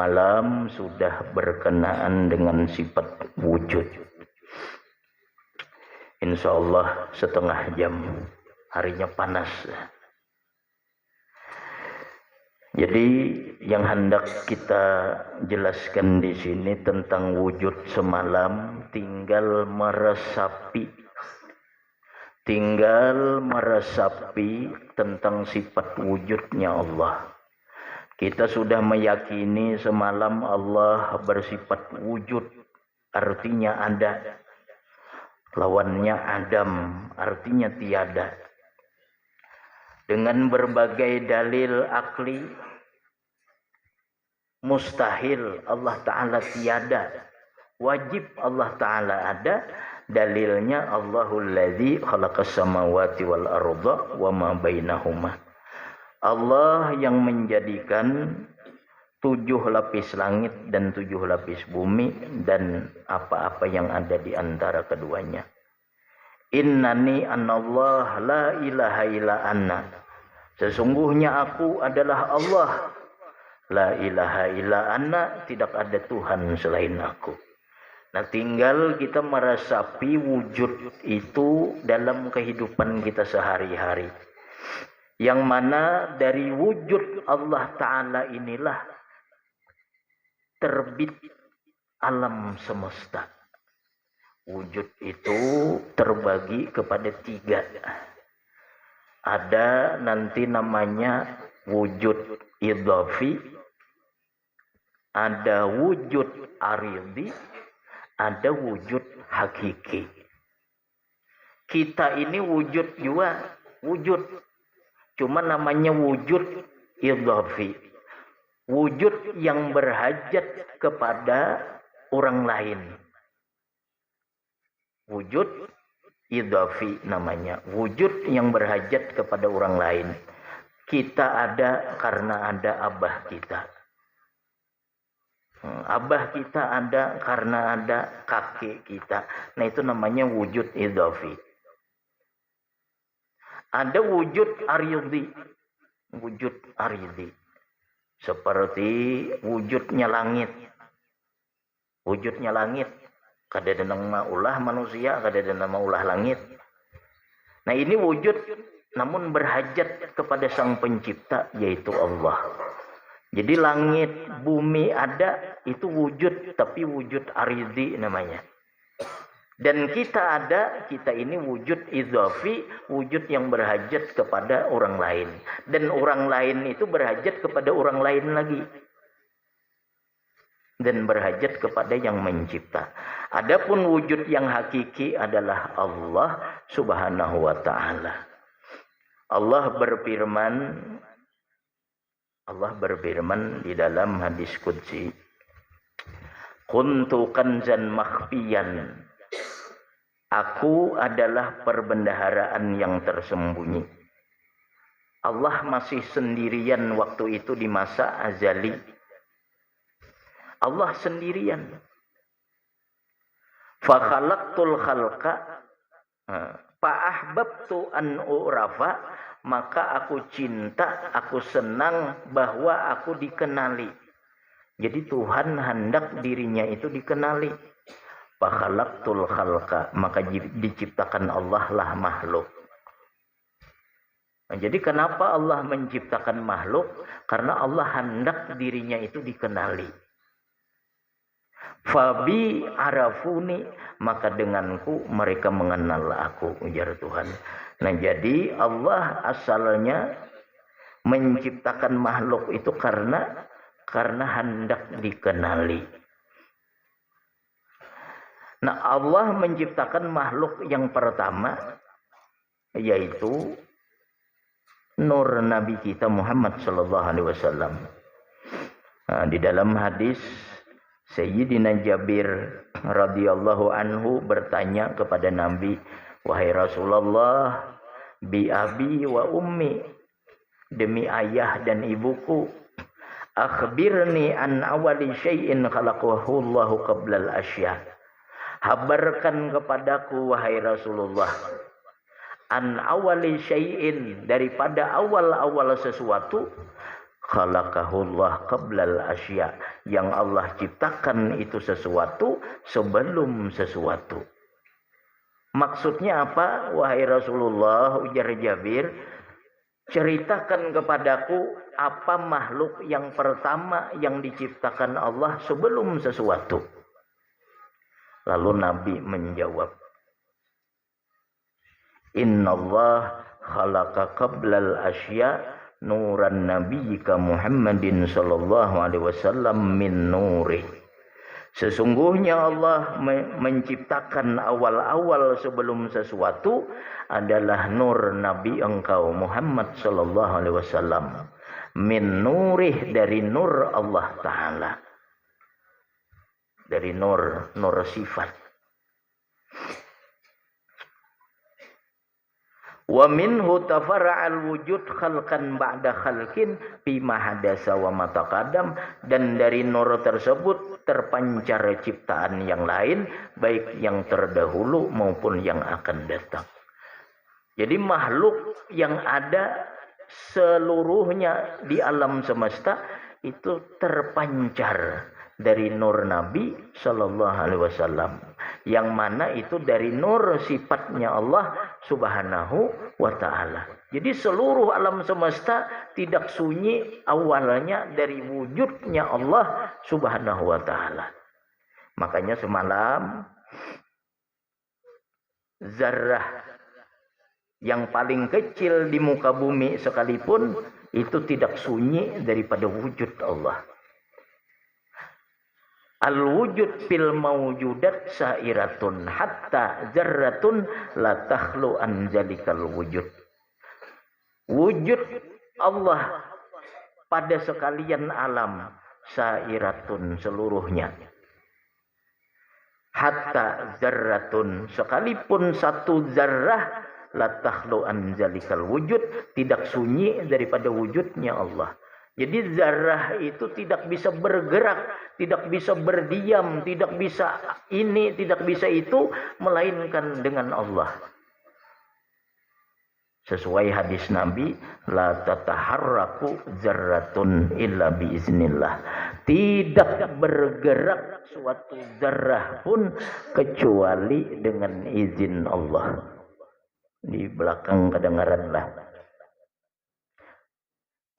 semalam sudah berkenaan dengan sifat wujud. Insya Allah setengah jam, harinya panas. Jadi yang hendak kita jelaskan di sini tentang wujud semalam, tinggal meresapi tentang sifat wujudnya Allah. Kita sudah meyakini semalam Allah bersifat wujud, artinya ada. Lawannya Adam, artinya tiada. Dengan berbagai dalil akli, mustahil Allah Ta'ala tiada. Wajib Allah Ta'ala ada. Dalilnya Allahul ladzi khalaqas samawati wal arda wa ma bainahuma. Allah yang menjadikan 7 lapis langit dan 7 lapis bumi dan apa-apa yang ada di antara keduanya. Innani anallah la ilaha illa anna. Sesungguhnya aku adalah Allah. La ilaha illa anna, tidak ada Tuhan selain aku. Nah, tinggal kita meresapi wujud itu dalam kehidupan kita sehari-hari. Yang mana dari wujud Allah Ta'ala inilah terbit alam semesta. Wujud itu terbagi kepada 3. Ada nanti namanya wujud idhafi, ada wujud aridhi, ada wujud hakiki. Kita ini wujud juga, wujud. Cuma namanya wujud idhafi. Wujud yang berhajat kepada orang lain. Wujud idhafi namanya. Wujud yang berhajat kepada orang lain. Kita ada karena ada abah kita. Abah kita ada karena ada kakek kita. Nah, itu namanya wujud idhafi. Ada wujud aridhi. Wujud aridhi. Seperti wujudnya langit. Wujudnya langit. Kada ada nama ulah manusia, kada ada nama ulah langit. Nah, ini wujud namun berhajat kepada sang pencipta, yaitu Allah. Jadi langit, bumi ada, itu wujud, tapi wujud aridhi namanya. Dan kita ada, kita ini wujud idhafi, wujud yang berhajat kepada orang lain. Dan orang lain itu berhajat kepada orang lain lagi. Dan berhajat kepada yang mencipta. Adapun wujud yang hakiki adalah Allah Subhanahu wa Ta'ala. Allah berfirman di dalam hadis qudsi, kuntu kanzan makhfiyan. Aku adalah perbendaharaan yang tersembunyi. Allah masih sendirian waktu itu di masa azali. Allah sendirian. Fa khalaqtul khalqa fa ahbabtu an urafa, maka aku cinta, aku senang bahwa aku dikenali. Jadi Tuhan hendak dirinya itu dikenali. Fa khalaqtul khalqa, maka diciptakan Allah lah makhluk. Nah, jadi kenapa Allah menciptakan makhluk? Karena Allah hendak dirinya itu dikenali. Fabi arafuni, maka denganku mereka mengenal aku, ujar Tuhan. Nah, jadi Allah asalnya menciptakan makhluk itu karena hendak dikenali. Nah, Allah menciptakan makhluk yang pertama yaitu nur Nabi kita Muhammad sallallahu alaihi wasallam. Nah, di dalam hadis Sayyidina Jabir radhiyallahu anhu bertanya kepada Nabi, wahai Rasulullah, bi abi wa ummi, demi ayah dan ibuku, akhbirni an awali syai'in khalaqahu Allahu qablal asya. Habarkan kepadaku wahai Rasulullah, an awali syai'in, daripada awal-awal sesuatu, khalaqahullah qablal asya, yang Allah ciptakan itu sesuatu sebelum sesuatu. Maksudnya apa? Wahai Rasulullah, ujar Jabir, ceritakan kepadaku apa makhluk yang pertama yang diciptakan Allah sebelum sesuatu. Lalu Nabi menjawab, Innallah khalaqa qablal asya nuran nabiyyika Muhammadin sallallahu alaihi wasallam min nuri. Sesungguhnya Allah menciptakan awal-awal sebelum sesuatu adalah nur Nabi engkau Muhammad sallallahu alaihi wasallam. Min nurih, dari nur Allah Ta'ala. Dari nur sifat. Wa minhu tafara'al wujud khalqan ba'da khalqin bima hadasa wa mataqadam, dan dari nur tersebut terpancar ciptaan yang lain, baik yang terdahulu maupun yang akan datang. Jadi makhluk yang ada seluruhnya di alam semesta itu terpancar dari nur Nabi Sallallahu Alaihi Wasallam, yang mana itu dari nur sifatnya Allah Subhanahu wa Ta'ala. Jadi seluruh alam semesta tidak sunyi awalnya dari wujudnya Allah Subhanahu wa Ta'ala. Makanya semalam zarrah yang paling kecil di muka bumi sekalipun itu tidak sunyi daripada wujud Allah. Al-wujud fil mawjudat sairatun hatta zarratun la takhlu an zalikal wujud. Wujud Allah pada sekalian alam sairatun seluruhnya. Hatta zarratun, sekalipun satu zarrah, la takhlu an zalikal wujud, tidak sunyi daripada wujudnya Allah. Jadi zarrah itu tidak bisa bergerak, tidak bisa berdiam, tidak bisa ini, tidak bisa itu, melainkan dengan Allah. Sesuai hadis Nabi, la tataharraku zarratun illa biiznillah. Tidak bergerak suatu zarrah pun kecuali dengan izin Allah. Di belakang kedengaranlah.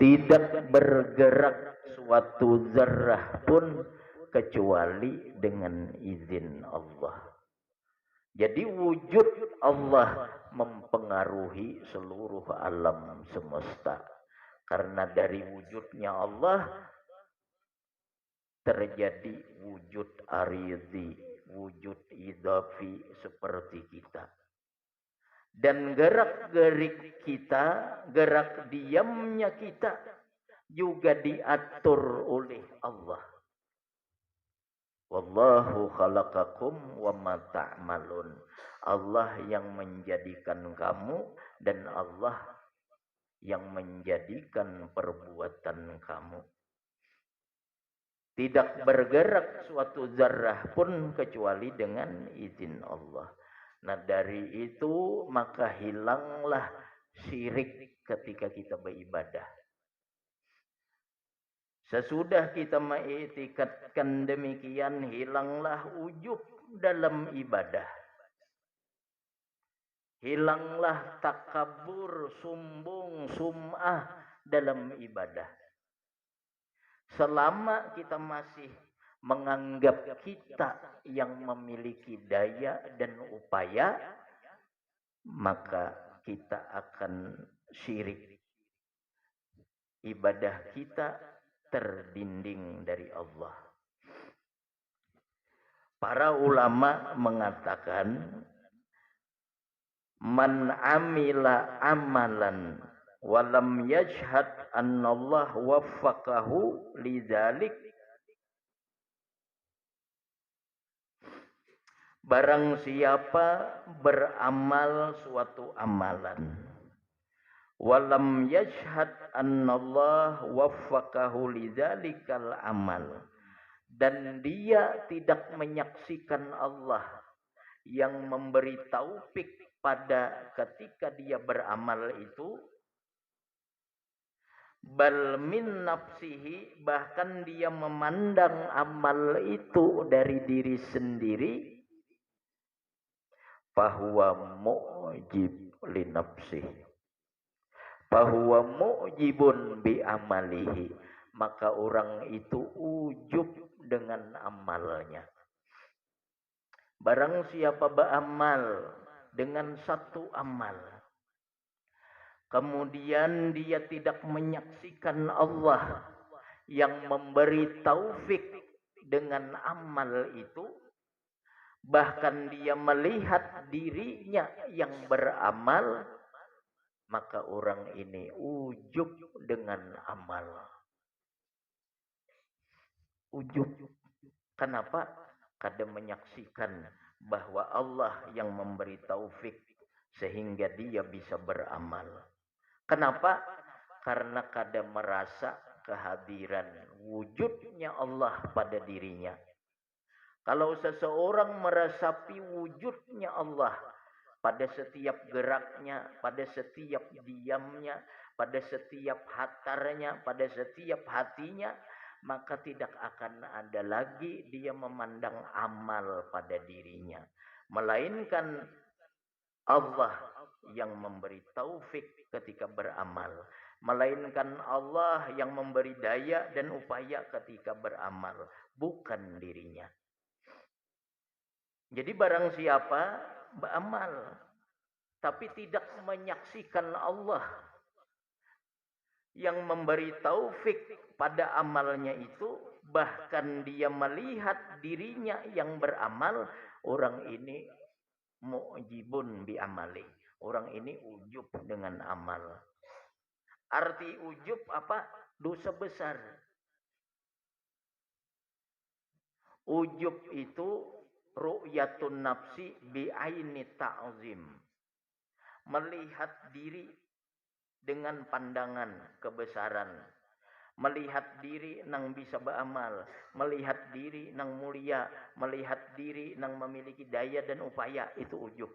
Tidak bergerak suatu zarrah pun kecuali dengan izin Allah. Jadi wujud Allah mempengaruhi seluruh alam semesta. Karena dari wujudnya Allah terjadi wujud aridhi, wujud idhafi seperti kita. Dan gerak-gerik kita, gerak diamnya kita juga diatur oleh Allah. Wallahu khalaqakum wa ma ta'malun. Allah yang menjadikan kamu dan Allah yang menjadikan perbuatan kamu. Tidak bergerak suatu zarrah pun kecuali dengan izin Allah. Nah dari itu maka hilanglah syirik ketika kita beribadah. Sesudah kita mengiktikadkan demikian, hilanglah ujub dalam ibadah. Hilanglah takabur, sombong, sum'ah dalam ibadah. Selama kita masih menganggap kita yang memiliki daya dan upaya, maka kita akan syirik. Ibadah kita terdinding dari Allah. Para ulama mengatakan, man amila amalan walam yajhad annallah waffaqahu lidzalik, barang siapa beramal suatu amalan walam yashhad annallah waffaqahu lidzalikal amal, dan dia tidak menyaksikan Allah yang memberi taufik pada ketika dia beramal itu, Bal min nafsihi, bahkan dia memandang amal itu dari diri sendiri, fahuwa mu'jib li nafsihi, fahuwa mu'jibun bi amalihi, maka orang itu ujub dengan amalnya. Barang siapa beramal dengan satu amal, kemudian dia tidak menyaksikan Allah yang memberi taufik dengan amal itu, bahkan dia melihat dirinya yang beramal, maka orang ini ujub dengan amal. Ujub. Kenapa? Kada menyaksikan bahwa Allah yang memberi taufik sehingga dia bisa beramal. Kenapa? Karena kada merasa kehadiran wujudnya Allah pada dirinya. Kalau seseorang meresapi wujudnya Allah pada setiap geraknya, pada setiap diamnya, pada setiap hatarnya, pada setiap hatinya, maka tidak akan ada lagi dia memandang amal pada dirinya, melainkan Allah yang memberi taufik ketika beramal, melainkan Allah yang memberi daya dan upaya ketika beramal, bukan dirinya. Jadi barang siapa beramal tapi tidak menyaksikan Allah yang memberi taufik pada amalnya itu, bahkan dia melihat dirinya yang beramal, orang ini mu'jibun bi amali. Orang ini ujub dengan amal. Arti ujub apa? Dosa besar. Ujub itu ru'yatun nafsi bi aini ta'zim. Melihat diri dengan pandangan kebesaran, melihat diri nang bisa beramal, melihat diri nang mulia, melihat diri nang memiliki daya dan upaya, itu ujub.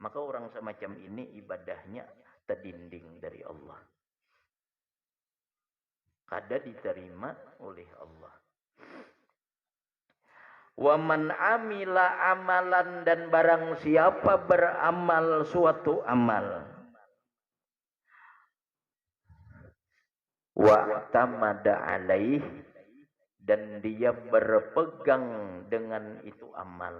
Maka orang semacam ini ibadahnya terdinding dari Allah, kada diterima oleh Allah. Wa man amila amalan, dan barang siapa beramal suatu amal, wa tamada alaih, dan dia berpegang dengan itu amal.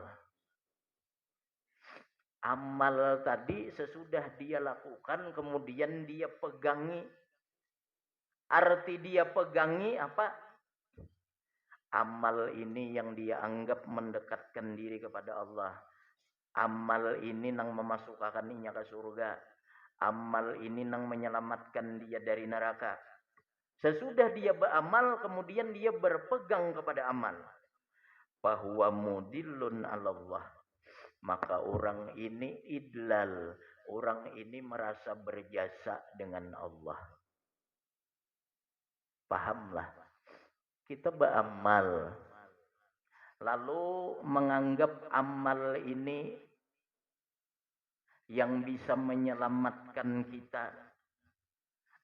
Amal tadi sesudah dia lakukan kemudian dia pegangi. Arti dia pegangi apa? Amal ini yang dia anggap mendekatkan diri kepada Allah. Amal ini nang memasukkan dia ke surga. Amal ini nang menyelamatkan dia dari neraka. Sesudah dia beramal, kemudian dia berpegang kepada amal, bahwa mudillun Allah, maka orang ini idlal, orang ini merasa berjasa dengan Allah. Pahamlah, kita beramal lalu menganggap amal ini yang bisa menyelamatkan kita,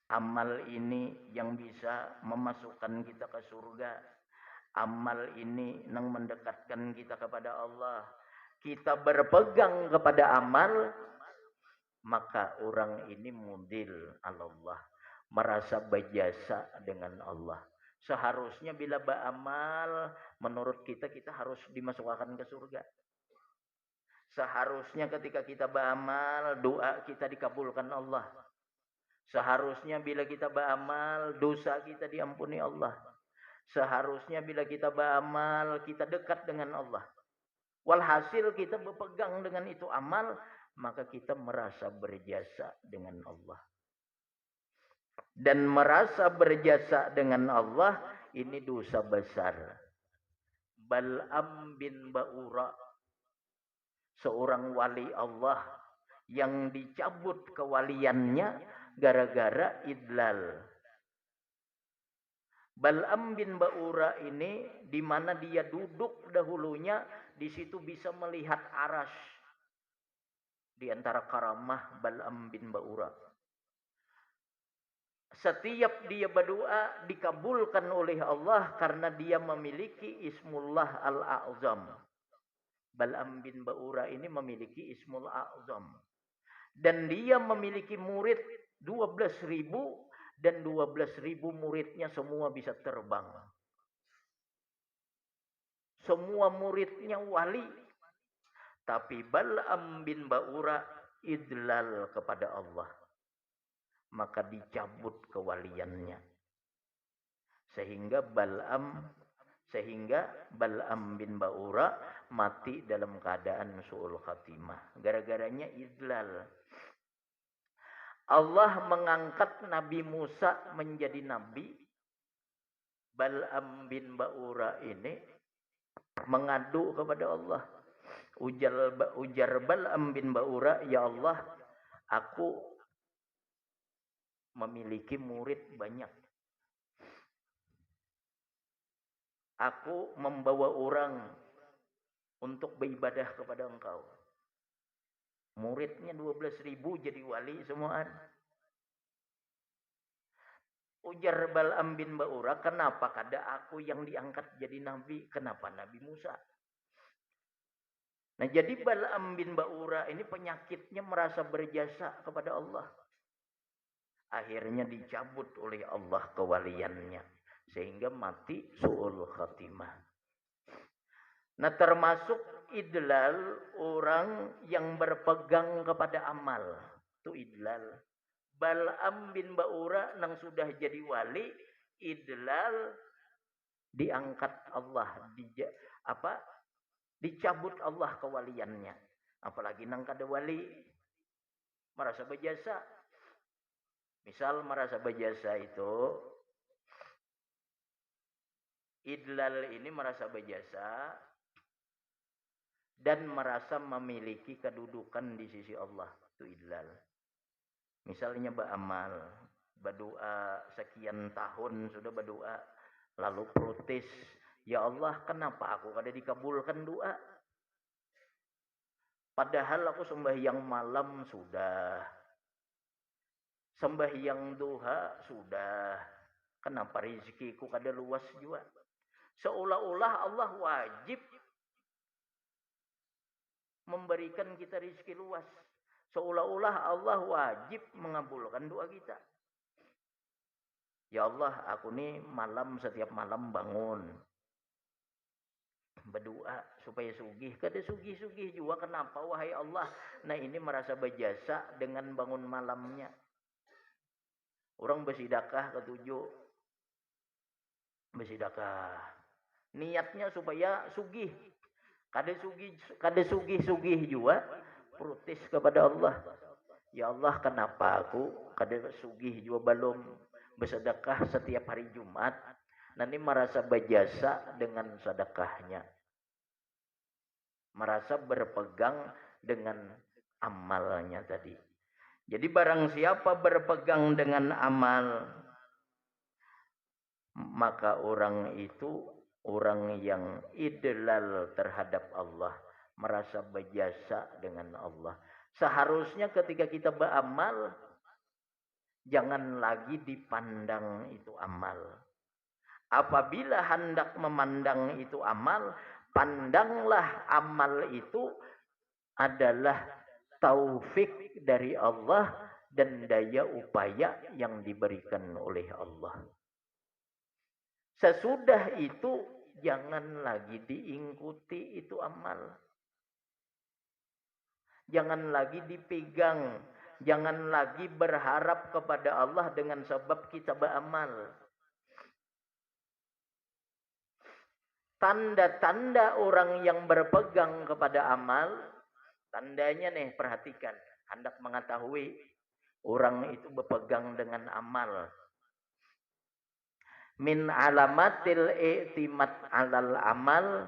amal ini yang bisa memasukkan kita ke surga, amal ini yang mendekatkan kita kepada Allah. Kita berpegang kepada amal, maka orang ini mudil Allah, merasa berjasa dengan Allah. Seharusnya bila beramal, menurut kita harus dimasukkan ke surga. Seharusnya ketika kita beramal, doa kita dikabulkan Allah. Seharusnya bila kita beramal, dosa kita diampuni Allah. Seharusnya bila kita beramal, kita dekat dengan Allah. Walhasil kita berpegang dengan itu amal, maka kita merasa berjasa dengan Allah. Dan merasa berjasa dengan Allah ini dosa besar. Bal'am bin Ba'ura, seorang wali Allah yang dicabut kewaliannya gara-gara idlal. Bal'am bin Ba'ura ini di mana dia duduk dahulunya, di situ bisa melihat aras. Di antara karamah Bal'am bin Ba'ura, Setiap dia berdoa dikabulkan oleh Allah karena dia memiliki Ismullah Al-A'zam. Bal'am bin Ba'ura ini memiliki Ismul A'zam. Dan dia memiliki murid 12.000 dan 12.000 muridnya semua bisa terbang. Semua muridnya wali. Tapi Bal'am bin Ba'ura idlal kepada Allah. Maka dicabut kewaliannya. Sehingga Bal'am bin Ba'ura mati dalam keadaan su'ul khatimah. Gara-garanya idlal. Allah mengangkat Nabi Musa menjadi nabi. Bal'am bin Ba'ura ini mengadu kepada Allah. Ujar Bal'am bin Ba'ura, ya Allah, aku memiliki murid banyak. Aku membawa orang untuk beribadah kepada engkau. Muridnya 12.000 jadi wali semuaan. Ujar Bal'am bin Ba'ura, kenapa kada aku yang diangkat jadi nabi? Kenapa Nabi Musa? Nah, jadi Bal'am bin Ba'ura ini penyakitnya merasa berjasa kepada Allah. Akhirnya dicabut oleh Allah kewaliannya. Sehingga mati su'ul khatimah. Nah, termasuk idlal orang yang berpegang kepada amal. Itu idlal. Bal'am bin Ba'ura nang sudah jadi wali, idlal diangkat Allah, dicabut Allah kewaliannya. Apalagi nang kada wali merasa berjasa. Misal merasa berjasa itu, idlal ini merasa berjasa dan merasa memiliki kedudukan di sisi Allah. Itu idlal. Misalnya beramal, berdoa sekian tahun sudah berdoa, lalu protes, ya Allah, kenapa aku kada dikabulkan doa? Padahal aku sembahyang malam sudah, sembahyang duha sudah, kenapa rezekiku kada luas juga? Seolah-olah Allah wajib memberikan kita rezeki luas. Seolah-olah Allah wajib mengabulkan doa kita. Ya Allah, aku nih setiap malam bangun. Berdoa supaya sugih. Kada sugih-sugih juga. Kenapa wahai Allah? Nah, ini merasa berjasa dengan bangun malamnya. Orang bersedekah ketujuh. Bersedekah. Niatnya supaya sugih. Kada sugih juga. Protes kepada Allah. Ya Allah, kenapa aku kada sugih juga belum bersedekah setiap hari Jumat? Nanti merasa berjasa dengan sedekahnya. Merasa berpegang dengan amalnya tadi. Jadi barang siapa berpegang dengan amal, maka orang itu orang yang idlal terhadap Allah, merasa berjasa dengan Allah. Seharusnya ketika kita beramal, jangan lagi dipandang itu amal. Apabila hendak memandang itu amal, pandanglah amal itu adalah taufik dari Allah dan daya upaya yang diberikan oleh Allah. Sesudah itu jangan lagi diikuti itu amal. Jangan lagi dipegang. Jangan lagi berharap kepada Allah dengan sebab kita beramal. Tanda-tanda orang yang berpegang kepada amal, tandanya nih, perhatikan. Hendak mengetahui orang itu berpegang dengan amal. Min alamatil i'timad alal amal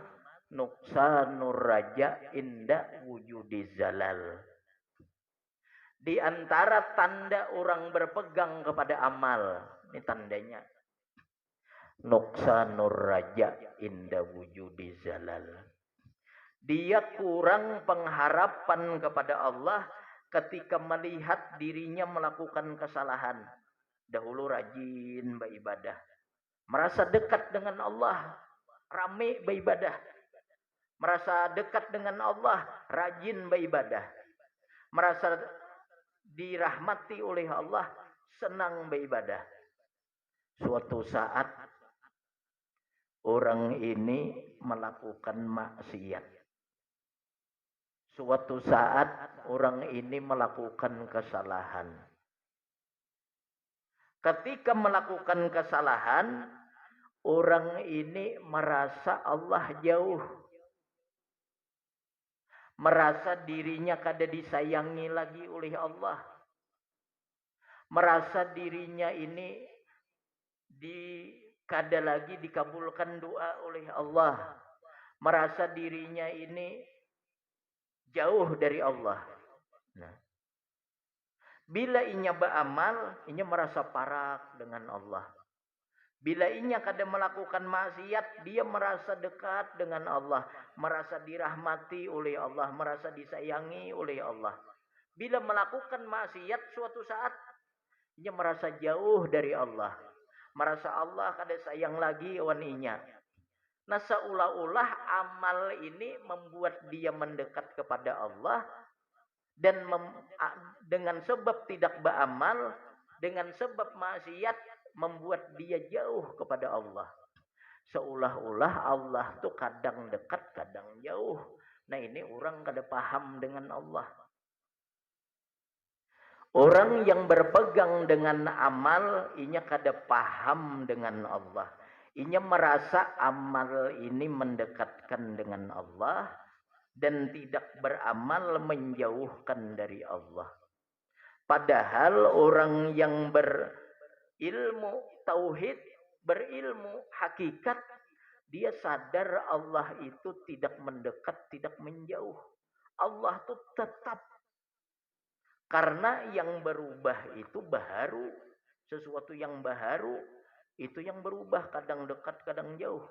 nuqsanur raja inda wujudi zalal. Di antara tanda orang berpegang kepada amal, ini tandanya nuqsanur raja inda wujudi zalal. Dia kurang pengharapan kepada Allah ketika melihat dirinya melakukan kesalahan. Dahulu rajin beribadah, merasa dekat dengan Allah, rame beribadah, merasa dekat dengan Allah, rajin beribadah, merasa dirahmati oleh Allah, senang beribadah. Suatu saat orang ini melakukan maksiat. Suatu saat orang ini melakukan kesalahan. Ketika melakukan kesalahan, orang ini merasa Allah jauh. Merasa dirinya kada disayangi lagi oleh Allah. Merasa dirinya ini kada lagi dikabulkan doa oleh Allah. Merasa dirinya ini jauh dari Allah. Nah, bila inya beramal, inya merasa parak dengan Allah. Bila inya kada melakukan maksiat, dia merasa dekat dengan Allah, merasa dirahmati oleh Allah, merasa disayangi oleh Allah. Bila melakukan maksiat suatu saat, inya merasa jauh dari Allah, merasa Allah kada sayang lagi wan inya. Nah, seolah-olah amal ini membuat dia mendekat kepada Allah, dan dengan sebab tidak beramal, dengan sebab maksiat, membuat dia jauh kepada Allah. Seolah-olah Allah tuh kadang dekat, kadang jauh. Nah, ini orang kada paham dengan Allah. Orang yang berpegang dengan amal, inya kada paham dengan Allah. Inya merasa amal ini mendekatkan dengan Allah, dan tidak beramal menjauhkan dari Allah. Padahal orang yang berilmu tauhid, berilmu hakikat, dia sadar Allah itu tidak mendekat, tidak menjauh. Allah itu tetap. Karena yang berubah itu baharu. Sesuatu yang baharu itu yang berubah, kadang dekat, kadang jauh.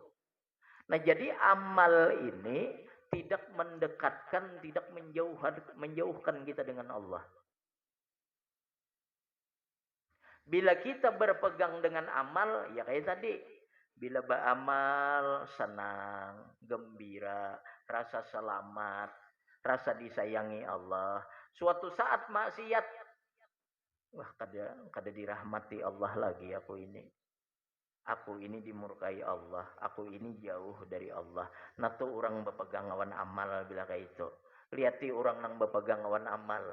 Nah, jadi amal ini tidak mendekatkan, tidak menjauhkan kita dengan Allah. Bila kita berpegang dengan amal, ya kayak tadi, bila beramal senang, gembira, rasa selamat, rasa disayangi Allah. Suatu saat maksiat, wah kada dirahmati Allah lagi aku ini. Aku ini dimurkai Allah, aku ini jauh dari Allah. Nah, tuh orang berpegang awan amal bila kayak itu. Lihat orang yang berpegang awan amal.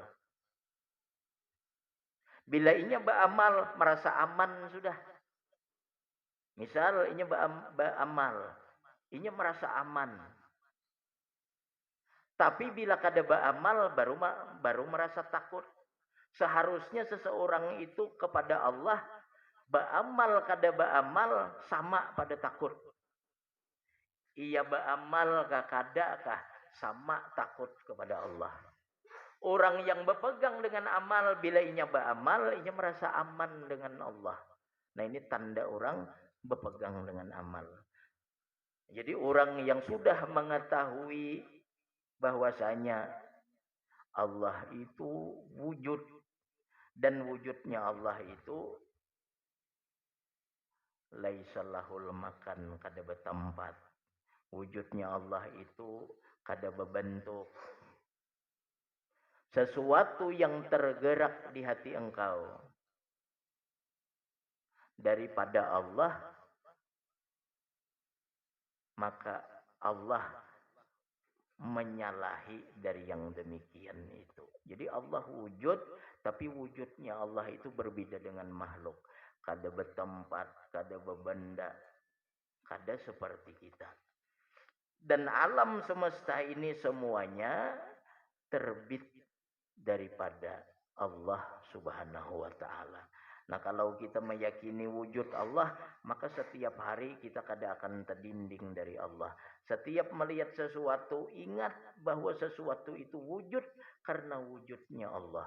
Bila inya beramal merasa aman sudah. Misal inya beramal, inya merasa aman. Tapi bila kada beramal baru merasa takut. Seharusnya seseorang itu kepada Allah beramal kada beramal sama pada takut. Ia beramal kah kada kah sama takut kepada Allah. Orang yang berpegang dengan amal, bila inya beramal, inya merasa aman dengan Allah. Nah, ini tanda orang berpegang dengan amal. Jadi orang yang sudah mengetahui bahwasanya Allah itu wujud, dan wujudnya Allah itu laisalahul makan, kada bertempat. Wujudnya Allah itu kada berbentuk. Sesuatu yang tergerak di hati engkau daripada Allah, maka Allah menyalahi dari yang demikian itu. Jadi Allah wujud, tapi wujudnya Allah itu berbeda dengan makhluk. Kada bertempat, kada berbenda, kada seperti kita. Dan alam semesta ini semuanya terbit daripada Allah Subhanahu wa taala. Nah, kalau kita meyakini wujud Allah, maka setiap hari kita kada akan terdinding dari Allah. Setiap melihat sesuatu, ingat bahwa sesuatu itu wujud karena wujudnya Allah.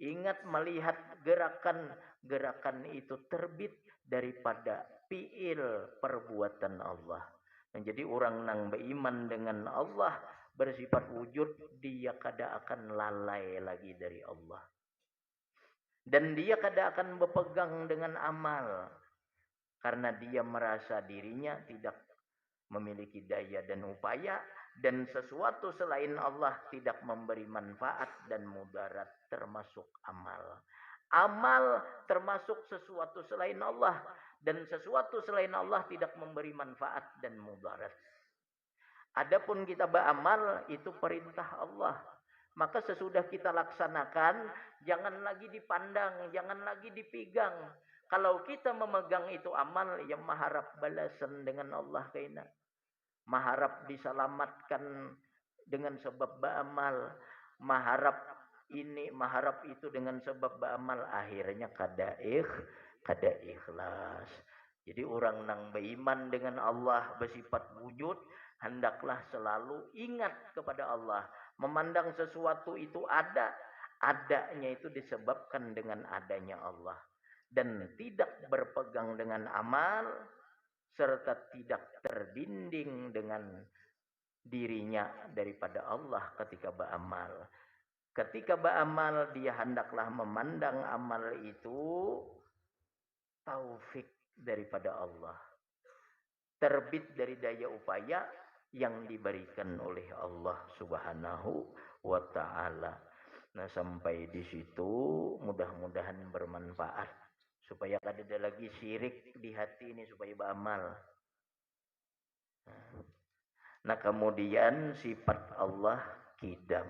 Ingat melihat gerakan-gerakan itu terbit daripada fiil perbuatan Allah. Jadi orang yang beriman dengan Allah, bersifat wujud, dia kada akan lalai lagi dari Allah. Dan dia kada akan berpegang dengan amal karena dia merasa dirinya tidak memiliki daya dan upaya dan sesuatu selain Allah tidak memberi manfaat dan mudarat termasuk amal. Amal termasuk sesuatu selain Allah dan sesuatu selain Allah tidak memberi manfaat dan mudarat. Adapun kita beramal itu perintah Allah. Maka sesudah kita laksanakan, jangan lagi dipandang, jangan lagi dipegang. Kalau kita memegang itu amal, ya mengharap balasan dengan Allah kaina. Mengharap diselamatkan dengan sebab beramal. Mengharap ini, mengharap itu dengan sebab beramal. Akhirnya kada ikhlas. Jadi orang nang beriman dengan Allah bersifat wujud, hendaklah selalu ingat kepada Allah. Memandang sesuatu itu ada, adanya itu disebabkan dengan adanya Allah. Dan tidak berpegang dengan amal, serta tidak terbimbing dengan dirinya daripada Allah ketika beramal. Ketika beramal, dia hendaklah memandang amal itu taufik daripada Allah. Terbit dari daya upaya yang diberikan oleh Allah Subhanahu wa taala. Nah, sampai di situ mudah-mudahan bermanfaat supaya tidak ada lagi syirik di hati ini supaya beramal. Nah, kemudian sifat Allah kidam.